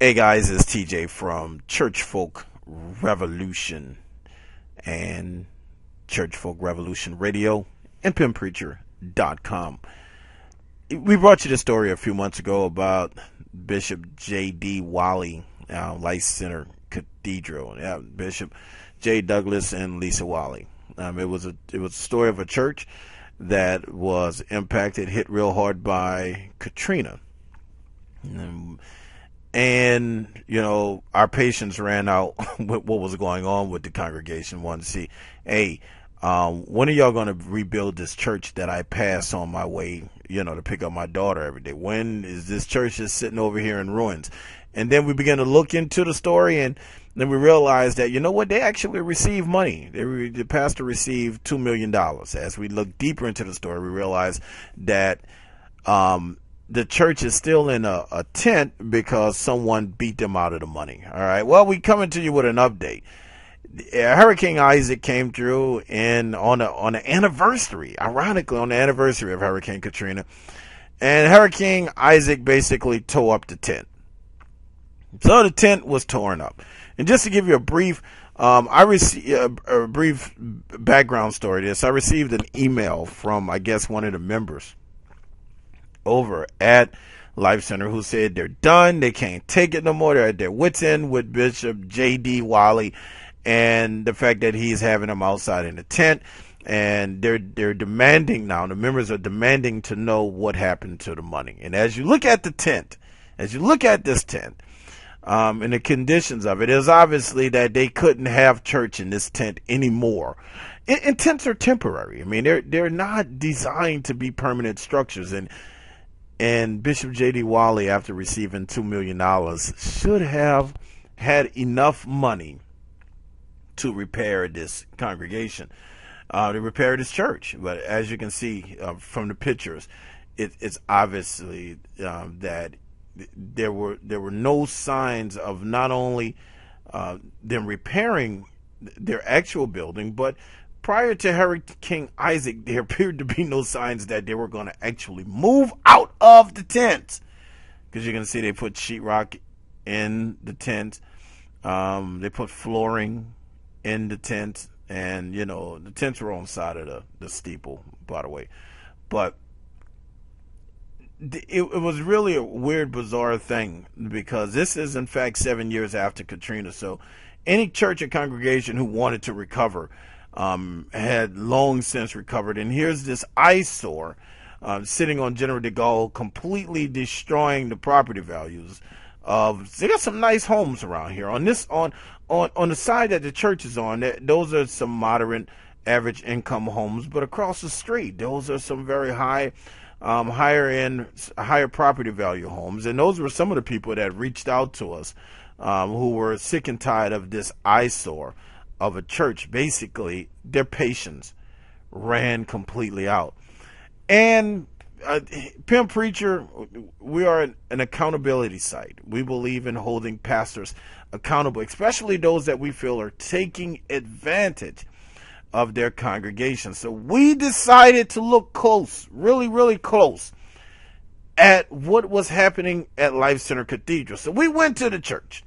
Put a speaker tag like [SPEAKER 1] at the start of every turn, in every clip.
[SPEAKER 1] Hey guys, it's TJ from Church Folk Revolution and Church Folk Revolution Radio and PimPreacher.com. We brought you the story a few months ago about Bishop J.D. Wally, Life Center Cathedral. Bishop J. Douglas and Lisa Wally. It was a story of a church that was impacted, hit real hard by Katrina. And, our patience ran out with what was going on with the congregation. Wanted to see, hey, when are y'all going to rebuild this church that I pass on my way, to pick up my daughter every day? When is this church just sitting over here in ruins? And then we began to look into the story, and then we realized that, they actually received money. The pastor received $2 million. As we look deeper into the story, we realized that the church is still in a tent because someone beat them out of the money. All right. Well, we coming to you with an update. Hurricane Isaac came through on the anniversary, ironically, on the anniversary of Hurricane Katrina. And Hurricane Isaac basically tore up the tent. So the tent was torn up. And just to give you a brief, I received a brief background story to this. I received an email from, I guess, one of the members over at Life Center who said they're done. They can't take it no more. They're at their wits' end with Bishop J.D. Wally and the fact that he's having them outside in the tent. And they're demanding now, the members are demanding to know what happened to the money. And as you look at the tent, and the conditions of it, is obviously that they couldn't have church in this tent anymore. And tents are temporary. I mean, they're not designed to be permanent structures. And Bishop J.D. Wally, after receiving $2 million, should have had enough money to repair this congregation, to repair this church. But as you can see from the pictures, it's obviously that there were no signs of not only them repairing their actual building, but prior to Hurricane Isaac, there appeared to be no signs that they were going to actually move out of the tents. Because you can see they put sheetrock in the tent. They put flooring in the tent. And, the tents were on the side of the steeple, by the way. But it was really a weird, bizarre thing. Because this is, in fact, 7 years after Katrina. So any church or congregation who wanted to recover had long since recovered. And here's this eyesore sitting on General de Gaulle, completely destroying the property values of. They got some nice homes around here. On the side that the church is on, those are some moderate average income homes, but across the street, those are some very higher property value homes. And those were some of the people that reached out to us who were sick and tired of this eyesore of a church. Basically, their patience ran completely out. And Pimp Preacher, we are an accountability site. We believe in holding pastors accountable, especially those that we feel are taking advantage of their congregation. So we decided to look close, really, really close, at what was happening at Life Center Cathedral. So we went to the church.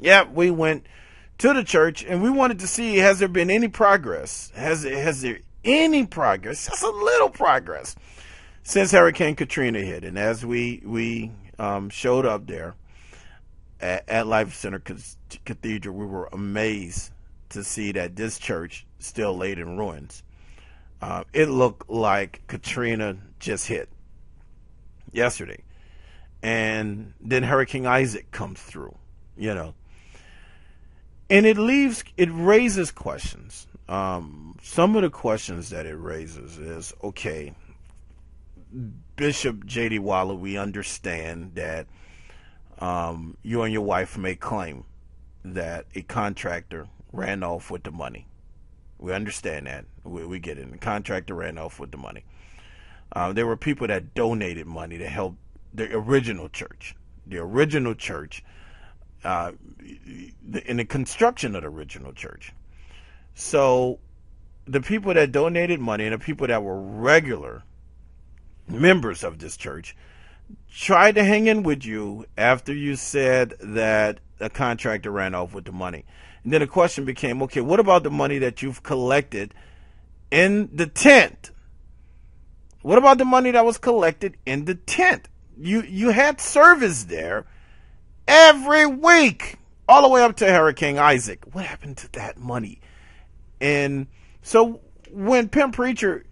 [SPEAKER 1] Yeah, we went to the church, and we wanted to see, has there been any progress? Has there any progress, just a little progress, since Hurricane Katrina hit? And as we showed up there at Life Center Cathedral, we were amazed to see that this church still laid in ruins. It looked like Katrina just hit yesterday. And then Hurricane Isaac comes through, And it raises questions. Some of the questions that it raises is, okay, Bishop J.D. Wally, we understand that you and your wife may claim that a contractor ran off with the money. We understand that. We get it. The contractor ran off with the money. There were people that donated money to help the original church. The original church, in the construction of the original church. So the people that donated money and the people that were regular members of this church, tried to hang in with you after you said that a contractor ran off with the money. And then the question became, okay, what about the money that you've collected in the tent? What about the money that was collected in the tent? You had service there every week, all the way up to Hurricane Isaac. What happened to that money? And so when Pimp Preacher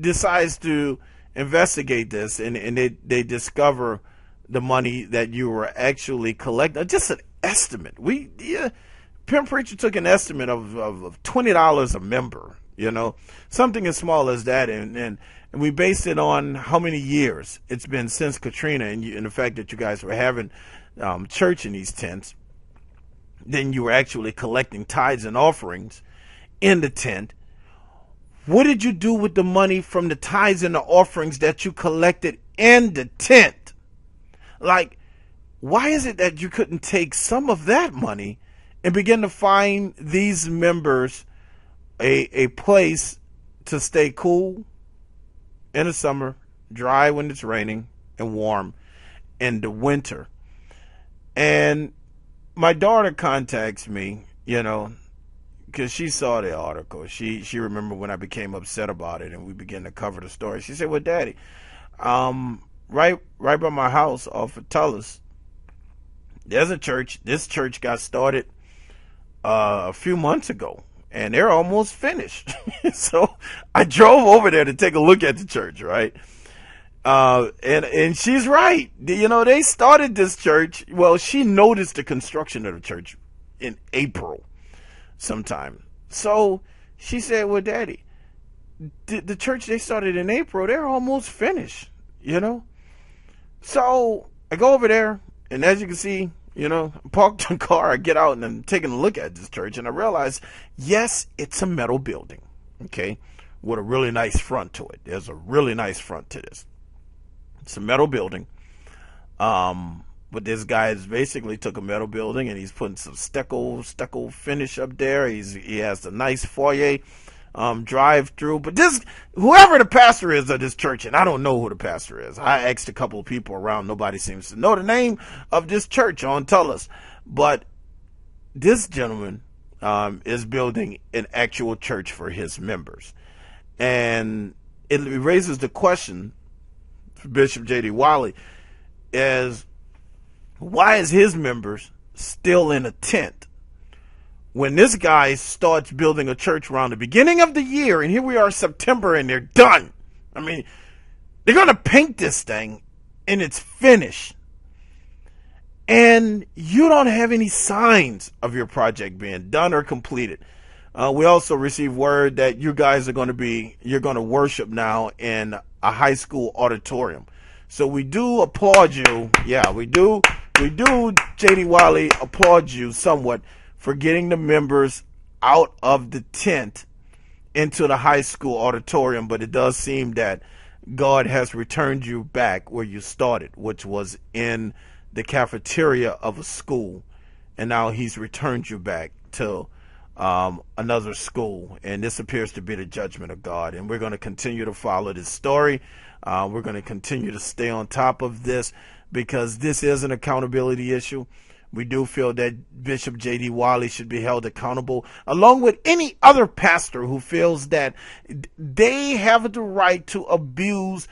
[SPEAKER 1] decides to investigate this, and they discover the money that you were actually collecting, just an estimate. Pimp Preacher took an estimate of $20 a member, something as small as that, and we based it on how many years it's been since Katrina, and the fact that you guys were having church in these tents. Then you were actually collecting tithes and offerings in the tent. What did you do with the money from the tithes and the offerings that you collected in the tent? Like, why is it that you couldn't take some of that money and begin to find these members a place to stay cool in the summer, dry when it's raining, and warm in the winter? And my daughter contacts me, because she saw the article. She remembered when I became upset about it, and we began to cover the story. She said, well, Daddy, right by my house off of Tullis, there's a church. This church got started a few months ago, and they're almost finished. So I drove over there to take a look at the church, right? And she's right. They started this church. Well, she noticed the construction of the church in April sometime. So she said, well, Daddy, the church they started in April, they're almost finished, So I go over there, and as you can see, parked the car, I get out, and I'm taking a look at this church, and I realize, yes, it's a metal building, okay, with a really nice front to it. There's a really nice front to this. It's a metal building. But this guy has basically took a metal building and he's putting some stucco finish up there. He has a nice foyer, drive through. But whoever the pastor is of this church, and I don't know who the pastor is. I asked a couple of people around. Nobody seems to know the name of this church on Tullis. But this gentleman is building an actual church for his members. And it raises the question, Bishop J.D. Wiley, is why is his members still in a tent when this guy starts building a church around the beginning of the year, and here we are September and they're done? I mean, they're going to paint this thing and it's finished, and you don't have any signs of your project being done or completed. We also received word that you guys you're going to worship now in a high school auditorium. So we do applaud you. Yeah, we do, J.D. Wiley, applaud you somewhat for getting the members out of the tent into the high school auditorium. But it does seem that God has returned you back where you started, which was in the cafeteria of a school. And now he's returned you back to another school, and this appears to be the judgment of God. And we're going to continue to follow this story. We're going to continue to stay on top of this, because this is an accountability issue. We do feel that Bishop J.D. Wiley should be held accountable, along with any other pastor who feels that they have the right to abuse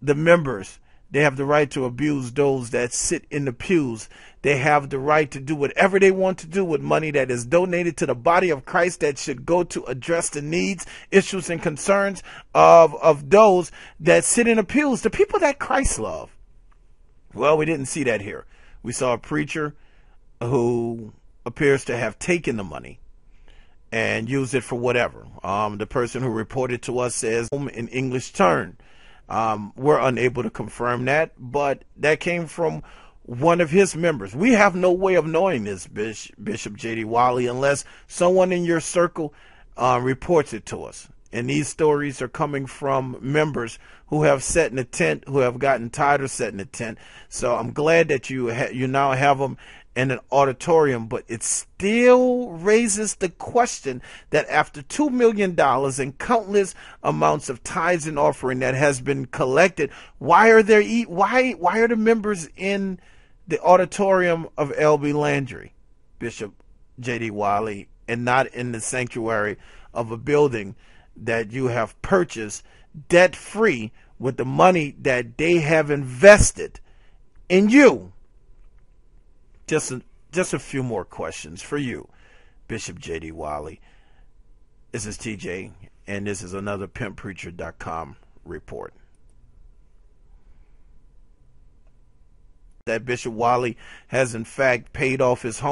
[SPEAKER 1] the members. They have the right to abuse those that sit in the pews. They have the right to do whatever they want to do with money that is donated to the body of Christ, that should go to address the needs, issues, and concerns of those that sit in the pews, the people that Christ loved. Well, we didn't see that here. We saw a preacher who appears to have taken the money and used it for whatever. The person who reported to us says in English turn. We're unable to confirm that, but that came from one of his members. We have no way of knowing this, Bishop J.D. Wiley, unless someone in your circle reports it to us. And these stories are coming from members who have sat in a tent, who have gotten tired of sitting in a tent. So I'm glad that you now have them in an auditorium, but it still raises the question that after $2 million and countless amounts of tithes and offering that has been collected, why are the members in the auditorium of L.B. Landry, Bishop J.D. Wiley, and not in the sanctuary of a building that you have purchased debt-free with the money that they have invested in you? Just a few more questions for you, Bishop J.D. Wiley. This is TJ, and this is another PimpPreacher.com report. That Bishop Wiley has in fact paid off his home.